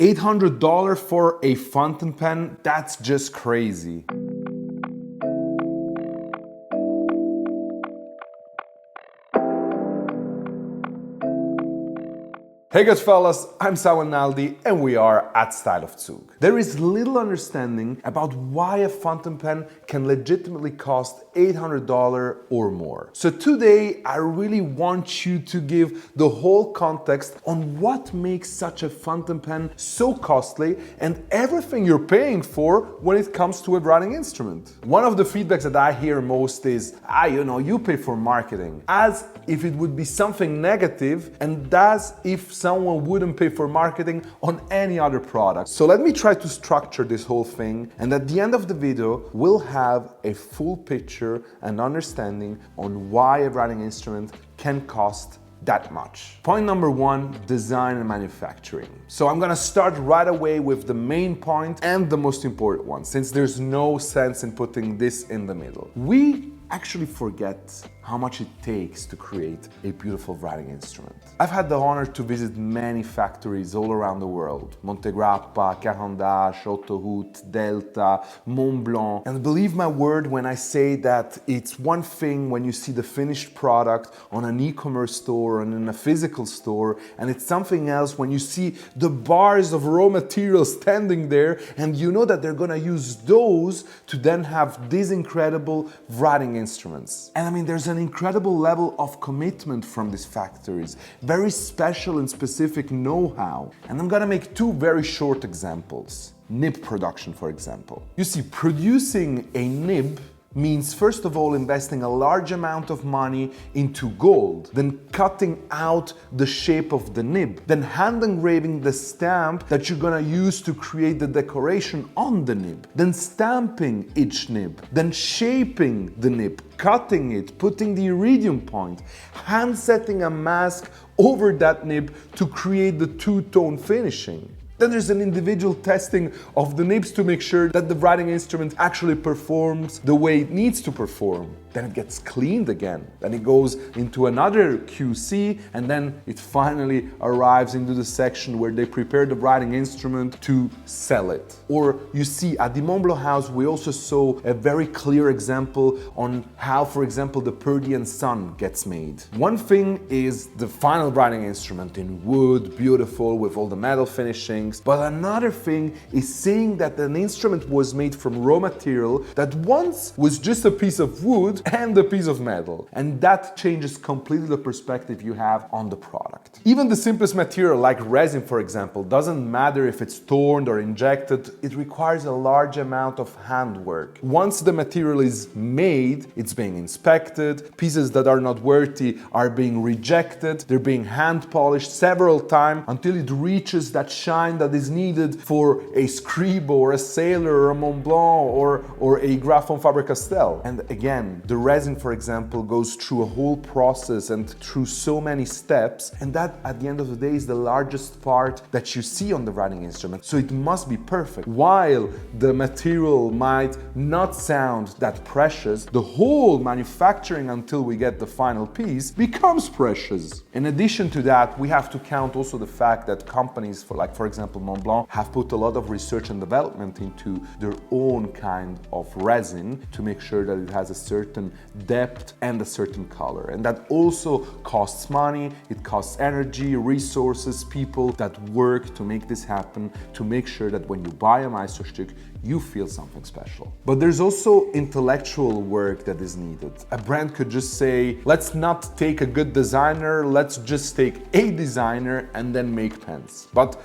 $800 for a fountain pen? That's just crazy. Hey Goodfellas, I'm Naldi and we are at Style of Zug. There is little understanding about why a fountain pen can legitimately cost $800 or more. So today I really want you to give the whole context on what makes such a fountain pen so costly and everything you're paying for when it comes to a writing instrument. One of the feedbacks that I hear most is, you pay for marketing, as if it would be something negative and as if someone wouldn't pay for marketing on any other product. So let me try to structure this whole thing, and at the end of the video, we'll have a full picture and understanding on why a writing instrument can cost that much. Point number one, design and manufacturing. So I'm gonna start right away with the main point and the most important one, since there's no sense in putting this in the middle. We actually forget how much it takes to create a beautiful writing instrument. I've had the honor to visit many factories all around the world: Montegrappa, Caran d'Ache, Autoroute, Delta, Mont Blanc. And believe my word when I say that it's one thing when you see the finished product on an e-commerce store and in a physical store, and it's something else when you see the bars of raw materials standing there and you know that they're gonna use those to then have these incredible writing instruments. And I mean, there's an incredible level of commitment from these factories, very special and specific know-how. And I'm gonna make two very short examples. Nib production, for example. You see, producing a nib means first of all investing a large amount of money into gold, then cutting out the shape of the nib, then hand engraving the stamp that you're gonna use to create the decoration on the nib, then stamping each nib, then shaping the nib, cutting it, putting the iridium point, hand setting a mask over that nib to create the two-tone finishing. Then there's an individual testing of the nibs to make sure that the writing instrument actually performs the way it needs to perform. Then it gets cleaned again. Then it goes into another QC, and then it finally arrives into the section where they prepare the writing instrument to sell it. Or you see, at the Mont Blanc house, we also saw a very clear example on how, for example, the Perdian Sun gets made. One thing is the final writing instrument in wood, beautiful, with all the metal finishings. But another thing is seeing that an instrument was made from raw material that once was just a piece of wood and a piece of metal. And that changes completely the perspective you have on the product. Even the simplest material like resin, for example, doesn't matter if it's torn or injected, it requires a large amount of handwork. Once the material is made, it's being inspected, pieces that are not worthy are being rejected, they're being hand polished several times until it reaches that shine that is needed for a Scribo or a Sailor or a Mont Blanc or a Graphon Faber-Castell. And again, the resin, for example, goes through a whole process and through so many steps, and that at the end of the day is the largest part that you see on the writing instrument, so it must be perfect. While the material might not sound that precious, the whole manufacturing until we get the final piece becomes precious. In addition to that, we have to count also the fact that companies, for example Mont Blanc, have put a lot of research and development into their own kind of resin to make sure that it has a certain depth and a certain color. And that also costs money, it costs energy, resources, people that work to make this happen, to make sure that when you buy a Meisterstück, you feel something special. But there's also intellectual work that is needed. A brand could just say, let's not take a good designer, let's just take a designer and then make pens. But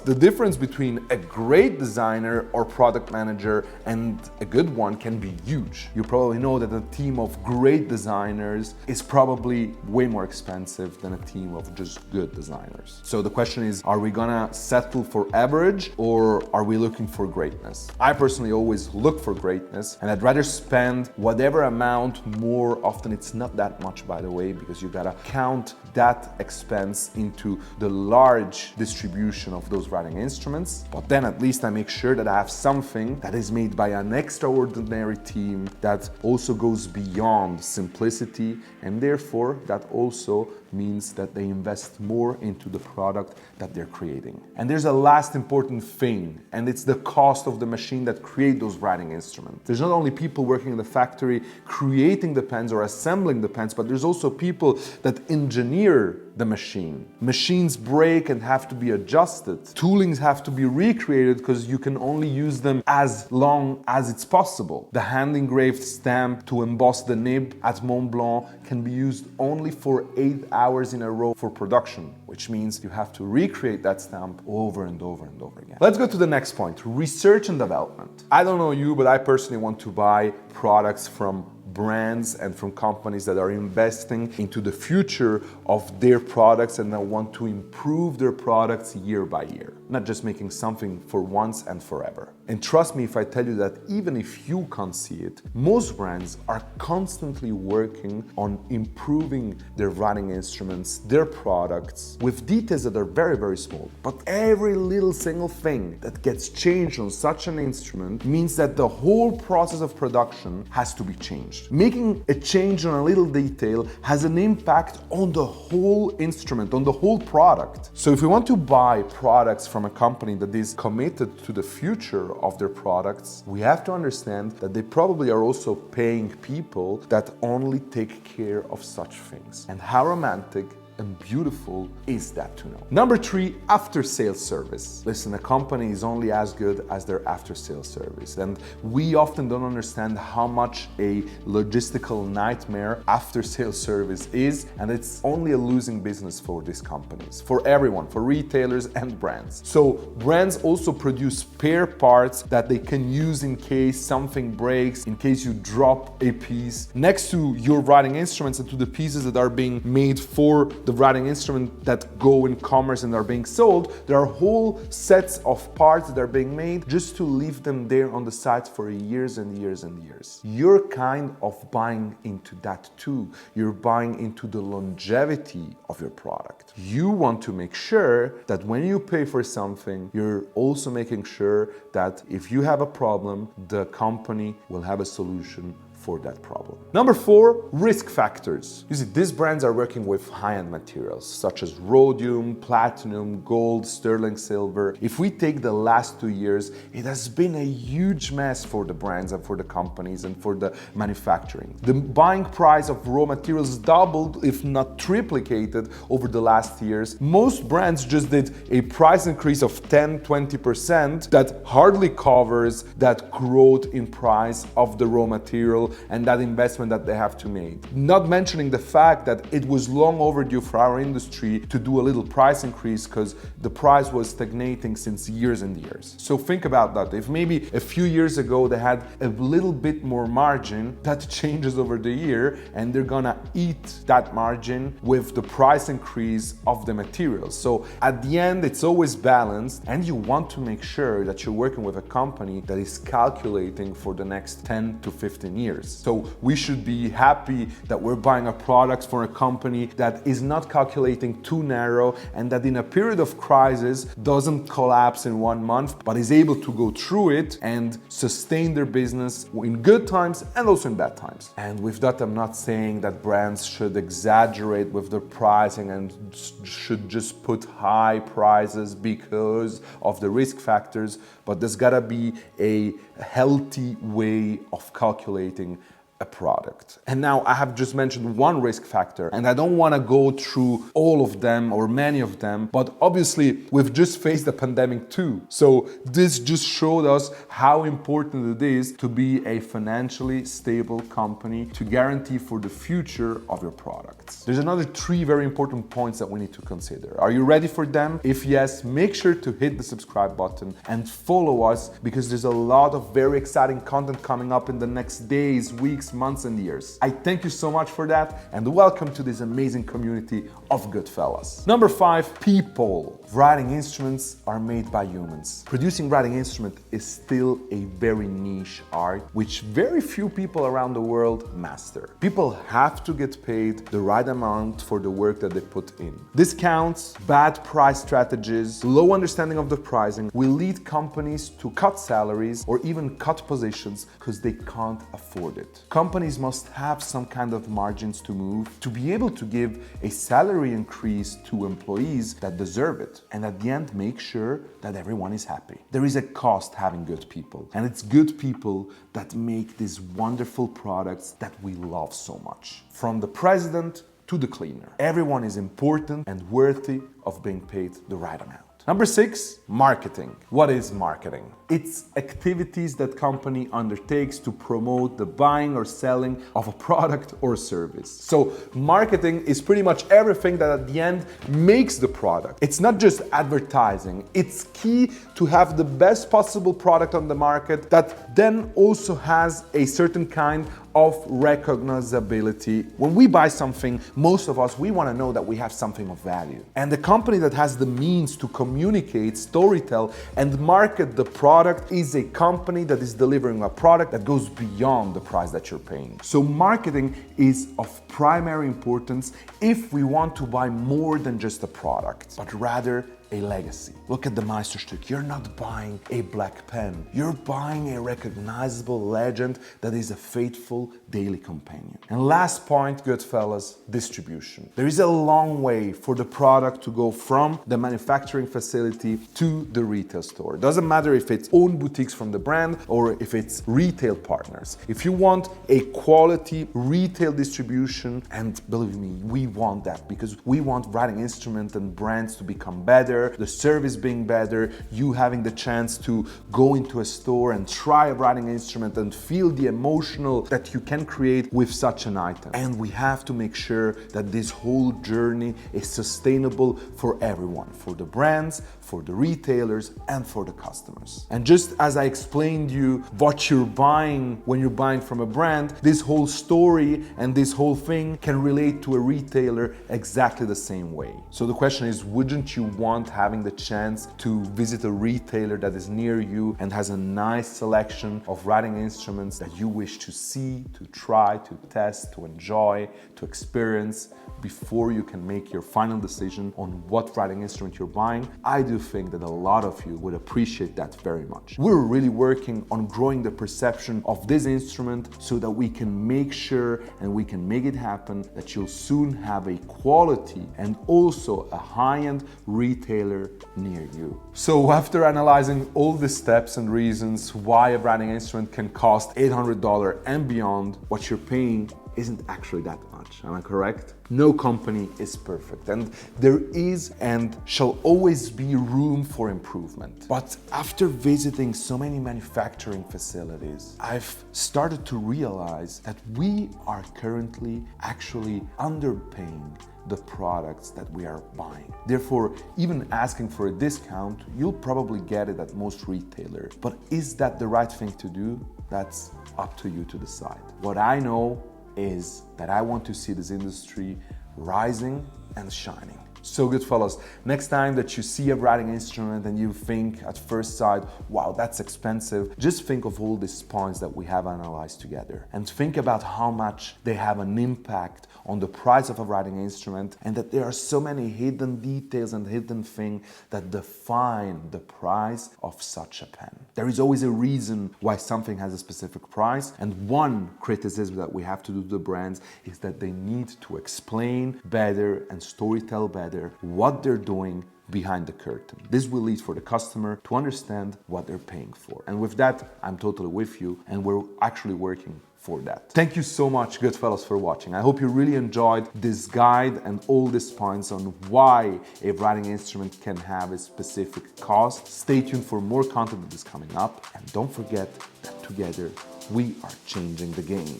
the difference between a great designer or product manager and a good one can be huge. You probably know that a team of great designers is probably way more expensive than a team of just good designers. So the question is, are we gonna settle for average or are we looking for greatness? I personally always look for greatness, and I'd rather spend whatever amount more. Often it's not that much, by the way, because you gotta count that expense into the large distribution of those writing instruments. But then at least I make sure that I have something that is made by an extraordinary team that also goes beyond simplicity, and therefore that also means that they invest more into the product that they're creating. And there's a last important thing, and it's the cost of the machine that create those writing instruments. There's not only people working in the factory creating the pens or assembling the pens, but there's also people that engineer the machine. Machines break and have to be adjusted. Toolings have to be recreated because you can only use them as long as it's possible. The hand engraved stamp to emboss the nib at Mont Blanc can be used only for 8 hours in a row for production, which means you have to recreate that stamp over and over and over again. Let's go to the next point, research and development. I don't know you, but I personally want to buy products from brands and from companies that are investing into the future of their products and that want to improve their products year by year, not just making something for once and forever. And trust me if I tell you that even if you can't see it, most brands are constantly working on improving their writing instruments, their products, with details that are very, very small. But every little single thing that gets changed on such an instrument means that the whole process of production has to be changed. Making a change on a little detail has an impact on the whole instrument, on the whole product. So if we want to buy products from a company that is committed to the future of their products, we have to understand that they probably are also paying people that only take care of such things. And how romantic and beautiful is that to know. Number 3, after sales service. Listen, a company is only as good as their after sales service. And we often don't understand how much a logistical nightmare after sales service is. And it's only a losing business for these companies, for everyone, for retailers and brands. So brands also produce spare parts that they can use in case something breaks, in case you drop a piece. Next to your writing instruments and to the pieces that are being made for the writing instrument that go in commerce and are being sold, there are whole sets of parts that are being made just to leave them there on the side for years and years and years. You're kind of buying into that too. You're buying into the longevity of your product. You want to make sure that when you pay for something, you're also making sure that if you have a problem, the company will have a solution for that problem. Number 4, risk factors. You see, these brands are working with high-end materials such as rhodium, platinum, gold, sterling silver. If we take the last 2 years, it has been a huge mess for the brands and for the companies and for the manufacturing. The buying price of raw materials doubled, if not triplicated, over the last years. Most brands just did a price increase of 10-20% that hardly covers that growth in price of the raw material and that investment that they have to make. Not mentioning the fact that it was long overdue for our industry to do a little price increase because the price was stagnating since years and years. So think about that. If maybe a few years ago they had a little bit more margin, that changes over the year and they're gonna eat that margin with the price increase of the materials. So at the end, it's always balanced, and you want to make sure that you're working with a company that is calculating for the next 10 to 15 years. So we should be happy that we're buying a product for a company that is not calculating too narrow and that in a period of crisis doesn't collapse in 1 month, but is able to go through it and sustain their business in good times and also in bad times. And with that, I'm not saying that brands should exaggerate with the pricing and should just put high prices because of the risk factors, but there's gotta be a healthy way of calculating a product. And now I have just mentioned one risk factor, and I don't want to go through all of them or many of them, but obviously we've just faced a pandemic too. So this just showed us how important it is to be a financially stable company to guarantee for the future of your products. There's another 3 very important points that we need to consider. Are you ready for them? If yes, make sure to hit the subscribe button and follow us, because there's a lot of very exciting content coming up in the next days, weeks, months and years. I thank you so much for that, and welcome to this amazing community of Goodfellas. Number 5, people. Writing instruments are made by humans. Producing writing instrument is still a very niche art, which very few people around the world master. People have to get paid the right amount for the work that they put in. Discounts, bad price strategies, low understanding of the pricing will lead companies to cut salaries or even cut positions because they can't afford it. companies must have some kind of margins to move to be able to give a salary increase to employees that deserve it. And at the end, make sure that everyone is happy. There is a cost having good people, and it's good people that make these wonderful products that we love so much. From the president to the cleaner, everyone is important and worthy of being paid the right amount. Number 6, marketing. What is marketing? It's activities that company undertakes to promote the buying or selling of a product or service. So marketing is pretty much everything that at the end makes the product. It's not just advertising. It's key to have the best possible product on the market that then also has a certain kind of recognizability. When we buy something, most of us, we want to know that we have something of value. And the company that has the means to communicate, storytell, and market the product is a company that is delivering a product that goes beyond the price that you're paying. So marketing is of primary importance if we want to buy more than just a product, but rather a legacy. Look at the Meisterstück. You're not buying a black pen. You're buying a recognizable legend that is a faithful daily companion. And last point, Goodfellas, distribution. There is a long way for the product to go from the manufacturing facility to the retail store. Doesn't matter if it's own boutiques from the brand or if it's retail partners. If you want a quality retail distribution, and believe me, we want that because we want writing instrument and brands to become better, the service being better, you having the chance to go into a store and try a writing instrument and feel the emotional that you can create with such an item. And we have to make sure that this whole journey is sustainable for everyone, for the brands, for the retailers, and for the customers. And just as I explained you what you're buying when you're buying from a brand, this whole story and this whole thing can relate to a retailer exactly the same way. So the question is, wouldn't you want having the chance to visit a retailer that is near you and has a nice selection of writing instruments that you wish to see, to try, to test, to enjoy, to experience before you can make your final decision on what writing instrument you're buying? I do think that a lot of you would appreciate that very much. We're really working on growing the perception of this instrument so that we can make sure and we can make it happen that you'll soon have a quality and also a high-end retailer near you. So after analyzing all the steps and reasons why a writing instrument can cost $800 and beyond, what you're paying isn't actually that much. Am I correct? No company is perfect, and there is and shall always be room for improvement. But after visiting so many manufacturing facilities, I've started to realize that we are currently actually underpaying the products that we are buying. Therefore, even asking for a discount, you'll probably get it at most retailers. But is that the right thing to do? That's up to you to decide. What I know is that I want to see this industry rising and shining. So Goodfellas, next time that you see a writing instrument and you think at first sight, wow, that's expensive, just think of all these points that we have analyzed together and think about how much they have an impact on the price of a writing instrument, and that there are so many hidden details and hidden things that define the price of such a pen. There is always a reason why something has a specific price, and one criticism that we have to do to the brands is that they need to explain better and storytell better what they're doing behind the curtain. This will lead for the customer to understand what they're paying for. And with that, I'm totally with you, and we're actually working for that. Thank you so much, Goodfellas, for watching. I hope you really enjoyed this guide and all these points on why a writing instrument can have a specific cost. Stay tuned for more content that is coming up, and don't forget that together we are changing the game.